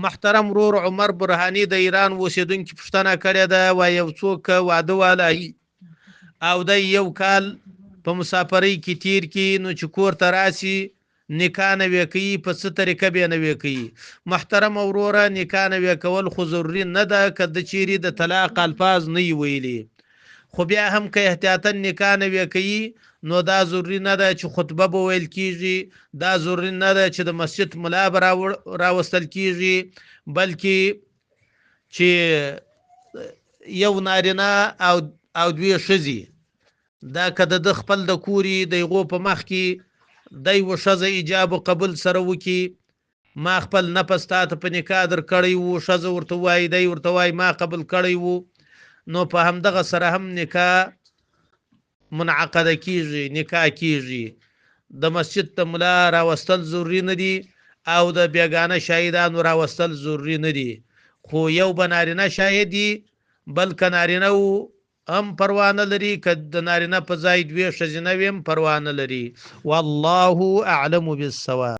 محترم ورور عمر برهانی د ایران اوسیدونکي پوښتنه کړې ده، و یو څوک واده والی او د یو کال په مسافرۍ کې تیر کې نو چې کور ته راسي نکاح نوی کوي، په څه طریقه به نوی کوي؟ محترم وروره، نکاح نوی کول خو ضروري نه ده که د چیرې د طلاق الفاظ نه ویلي، خو بیا هم که احتیاطا نکاح نوی کوي نو دا ضروري نه ده چې خطبه به ویل کیږي، دا ضروري نه ده چې د مسجد ملا به راوستل کیږي، بلکې چې یو نارینه او دوی ښځې دا که د خپل د کوري د هغو په مخ کې د یوه ښځه ایجاب و قبول سره وکړي، ما خپل نفس تا ته په نکاح در کړی وو، ښځه ورته وایي، دی ورته وایي ما قبول کړی وو، نو په همدغه سره هم نکاح منعقده کیږي، نکاح کیږي. د مسجد ته ملا راوستل ضروري نه دي او د بیګانه شاهدانو راوستل ضروري نه دي، خو یو به نارینه شاهد دي، بل که نارینه هم پروا نه لري، که د نارینه په ځای دوې ښځینه وي هم پروا نه لري. والله اعلم بالصواب.